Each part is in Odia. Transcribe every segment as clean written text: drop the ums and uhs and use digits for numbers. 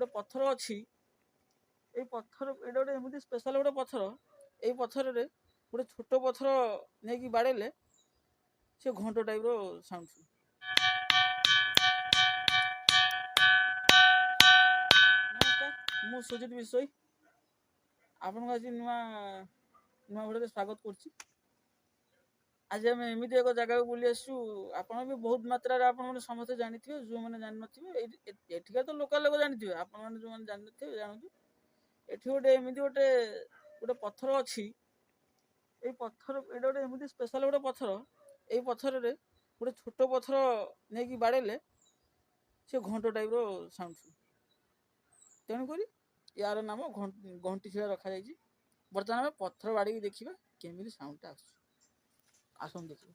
ଗୋଟେ ପଥର ଅଛି। ଏଇ ପଥର ଏଇଟା ଗୋଟେ ଏମିତି ସ୍ପେଶାଲ ଗୋଟେ ପଥର। ଏଇ ପଥରରେ ଗୋଟେ ଛୋଟ ପଥର ନେଇକି ବାଡ଼େଇଲେ ସେ ଘଣ୍ଟ ଟାଇପ୍ର ସାଉଣ୍ଡ ଶୁଣେ। ନମସ୍କାର, ମୁଁ ସୁଜିତ ବିଷୋଇ ଆପଣଙ୍କୁ ଆଜି ନୂଆ ଭିଡ଼ିଓରେ ସ୍ୱାଗତ କରୁଛି। ଆଜି ଆମେ ଏମିତି ଏକ ଜାଗାକୁ ବୁଲି ଆସିଛୁ, ଆପଣ ବି ବହୁତ ମାତ୍ରାରେ ଆପଣମାନେ ସମସ୍ତେ ଜାଣିଥିବେ, ଯେଉଁମାନେ ଜାଣିନଥିବେ ଏଠିକାର ତ ଲୋକାଲ ଲୋକ ଜାଣିଥିବେ, ଆପଣମାନେ ଯେଉଁମାନେ ଜାଣିନଥିବେ ଜାଣନ୍ତୁ। ଏଠି ଗୋଟେ ଏମିତି ଗୋଟେ ପଥର ଅଛି। ଏଇ ପଥର ଏଇଟା ଗୋଟେ ଏମିତି ସ୍ପେଶାଲ ଗୋଟେ ପଥର। ଏଇ ପଥରରେ ଗୋଟେ ଛୋଟ ପଥର ନେଇକି ବାଡ଼େଇଲେ ସେ ଘଣ୍ଟ ଟାଇପ୍ର ସାଉଣ୍ଡ ଶୁଣେ। ତେଣୁକରି ୟାର ନାମ ଘଣ୍ଟି ଶିଳା ରଖାଯାଇଛି। ବର୍ତ୍ତମାନ ଆମେ ପଥର ବାଡ଼େଇକି ଦେଖିବା କେମିତି ସାଉଣ୍ଡଟା ଆସୁଛି। ଆସନ୍ତୁ ଦେଖିବା।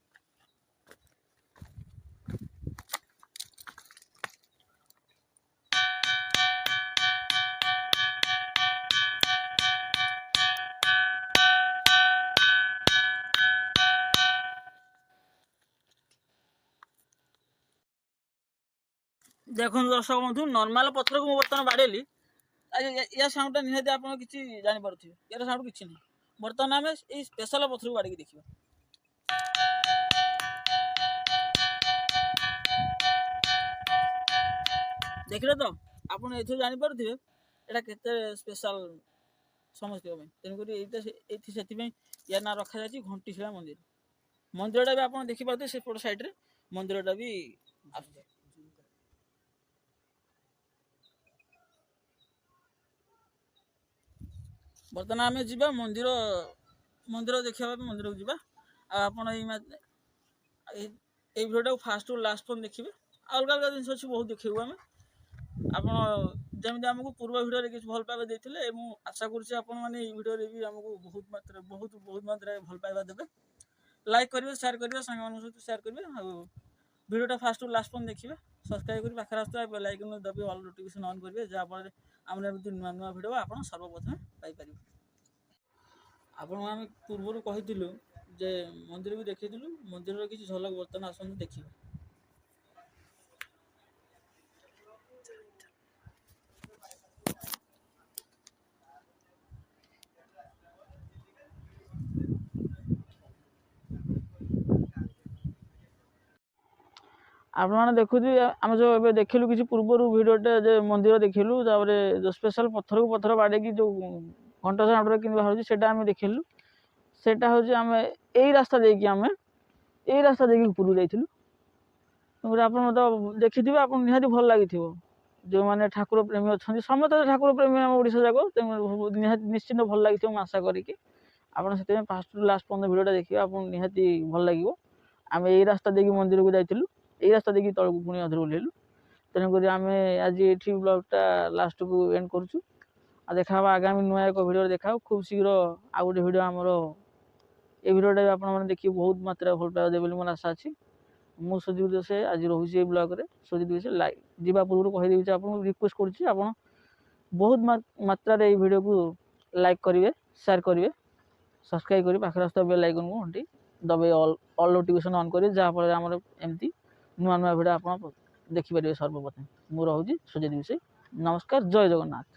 ଦେଖନ୍ତୁ ଦର୍ଶକ ବନ୍ଧୁ, ନର୍ମାଲ ପଥରକୁ ମୁଁ ବର୍ତ୍ତମାନ ବାଡ଼େଇଲି। ୟା ସାଉଣ୍ଡଟା ନିହାତି ଆପଣ କିଛି ଜାଣିପାରୁଥିବେ। ୟାର ସାଉଣ୍ଡ କିଛି ନାହିଁ। ବର୍ତ୍ତମାନ ଆମେ ଏଇ ସ୍ପେଶାଲ ପଥରକୁ ବାଡ଼େଇକି ଦେଖିବା। ଦେଖିଲେ ତ ଆପଣ ଏଥିରୁ ଜାଣିପାରୁଥିବେ ଏଇଟା କେତେ ସ୍ପେଶାଲ ସମସ୍ତଙ୍କ ପାଇଁ। ତେଣୁକରି ଏଇଠି ସେଥିପାଇଁ ୟା ନାଁ ରଖାଯାଇଛି ଘଣ୍ଟିଶିଳା ମନ୍ଦିର। ମନ୍ଦିରଟା ବି ଆପଣ ଦେଖିପାରୁଥିବେ ସେପଟ ସାଇଡ଼ରେ ମନ୍ଦିରଟା ବି ଆସୁଛି। ବର୍ତ୍ତମାନ ଆମେ ଯିବା ମନ୍ଦିର ଦେଖିବା ପାଇଁ ମନ୍ଦିରକୁ ଯିବା। ଆଉ ଆପଣ ଏଇ ଭିଡ଼ିଓଟାକୁ ଫାଷ୍ଟରୁ ଲାଷ୍ଟ ପର୍ଯ୍ୟନ୍ତ ଦେଖିବେ। ଅଲଗା ଅଲଗା ଜିନିଷ ଅଛି ବହୁତ ଦେଖିବୁ ଆମେ। ଆପଣ ଯେମିତି ଆମକୁ ପୂର୍ବ ଭିଡ଼ିଓରେ କିଛି ଭଲ ପାଇବା ଦେଇଥିଲେ, ମୁଁ ଆଶା କରୁଛି ଆପଣମାନେ ଏଇ ଭିଡ଼ିଓରେ ବି ଆମକୁ ବହୁତ ମାତ୍ରାରେ ଭଲ ପାଇବା ଦେବେ। ଲାଇକ୍ କରିବେ, ସେୟାର କରିବେ, ସାଙ୍ଗମାନଙ୍କ ସହିତ ସେୟାର କରିବେ। ଆଉ ଭିଡ଼ିଓଟା ଫାଷ୍ଟରୁ ଲାଷ୍ଟ ପର୍ଯ୍ୟନ୍ତ ଦେଖିବେ। ସବସ୍କ୍ରାଇବ୍ କରି ପାଖରେ ଆସୁଥିବା ବେଲ୍ ଆଇକନ୍ ଦବି ଅଲ୍ ନୋଟିଫିକେସନ୍ ଅନ୍ କରିବେ, ଯାହାଫଳରେ ଆମର ଏମିତି ନୂଆ ଭିଡ଼ିଓ ଆପଣ ସର୍ବପ୍ରଥମେ ପାଇପାରିବେ। ଆପଣଙ୍କୁ ଆମେ ପୂର୍ବରୁ କହିଥିଲୁ ଯେ ମନ୍ଦିର ବି ଦେଖିଥିଲୁ, ମନ୍ଦିରର କିଛି ଝଲକ ବର୍ତ୍ତମାନ ଆସନ୍ତୁ ଦେଖିବେ। ଆପଣମାନେ ଦେଖୁଥିବେ ଆମେ ଯେଉଁ ଏବେ ଦେଖିଲୁ କିଛି ପୂର୍ବରୁ ଭିଡ଼ିଓଟେ ଯେ ମନ୍ଦିର ଦେଖିଲୁ, ତାପରେ ଯେଉଁ ସ୍ପେଶାଲ ପଥରକୁ ପଥର ବାଡ଼େଇକି ଯେଉଁ ଘଣ୍ଟ ସାଉଣ୍ଡରେ କେମିତି ବାହାରୁଛି ସେଇଟା ଆମେ ଦେଖିଲୁ। ସେଇଟା ହେଉଛି ଆମେ ଏଇ ରାସ୍ତା ଦେଇକି ଉପରକୁ ଯାଇଥିଲୁ। ଆପଣ ତ ଦେଖିଥିବେ, ଆପଣ ନିହାତି ଭଲ ଲାଗିଥିବ। ଯେଉଁମାନେ ଠାକୁର ପ୍ରେମୀ ଅଛନ୍ତି, ସମସ୍ତେ ଠାକୁର ପ୍ରେମୀ ଆମ ଓଡ଼ିଶା ଯାକ, ନିହାତି ନିଶ୍ଚିନ୍ତ ଭଲ ଲାଗିଥିବ ମୁଁ ଆଶା କରିକି। ଆପଣ ସେଥିପାଇଁ ଫାଷ୍ଟରୁ ଲାଷ୍ଟ ପର୍ଯ୍ୟନ୍ତ ଭିଡ଼ିଓଟା ଦେଖିବେ, ଆପଣଙ୍କୁ ନିହାତି ଭଲ ଲାଗିବ। ଆମେ ଏଇ ରାସ୍ତା ଦେଇକି ମନ୍ଦିରକୁ ଯାଇଥିଲୁ, ଏଇ ରାସ୍ତା ଦେଇକି ତଳକୁ ପୁଣି ଅଧରେ ଓହ୍ଲେଇଲୁ। ତେଣୁକରି ଆମେ ଆଜି ଏଇଠି ବ୍ଲଗ୍ଟା ଲାଷ୍ଟକୁ ଏଣ୍ଡ କରୁଛୁ। ଆଉ ଦେଖା ହେବା ଆଗାମୀ ନୂଆ ଏକ ଭିଡ଼ିଓରେ ଦେଖା ହେବ ଖୁବ୍ ଶୀଘ୍ର। ଆଉ ଗୋଟେ ଭିଡ଼ିଓ ଆମର এই ଭିଡ଼ିଓଟା ବି ଆପଣମାନେ ଦେଖିକି ବହୁତ ମାତ୍ରାରେ ଭଲ ପାଇବା ଦେବେ ବୋଲି ମୋର ଆଶା ଅଛି। ମୁଁ ସୁଜିତ ବିଷୟ ଆଜି ରହୁଛି ଏଇ ବ୍ଲଗ୍ରେ। ସୁଜିତ ବିଷୟ ଲାଇକ୍ ଯିବା ପୂର୍ବରୁ କହିଦେଉଛି, ଆପଣଙ୍କୁ ରିକ୍ୱେଷ୍ଟ କରୁଛି ଆପଣ ବହୁତ ମାତ୍ରାରେ ଏଇ ଭିଡ଼ିଓକୁ ଲାଇକ୍ କରିବେ, ସେୟାର କରିବେ, ସବସ୍କ୍ରାଇବ୍ କରି ପାଖରେ ଆସୁଥିବା ବେଲ୍ ଆଇକନ୍କୁ ଘଣ୍ଟି ଦବାଇ ଅଲ୍ ନୋଟିଫିକେସନ୍ ଅନ୍ କରିବେ, ଯାହାଫଳରେ ଆମର ଏମିତି ନୂଆ ଭିଡ଼ିଓ ଆପଣ ଦେଖିପାରିବେ ସର୍ବପ୍ରଥମେ। ମୁଁ ରହୁଛି ସୁଜିତ ବିଷୟ। ନମସ୍କାର, ଜୟ ଜଗନ୍ନାଥ।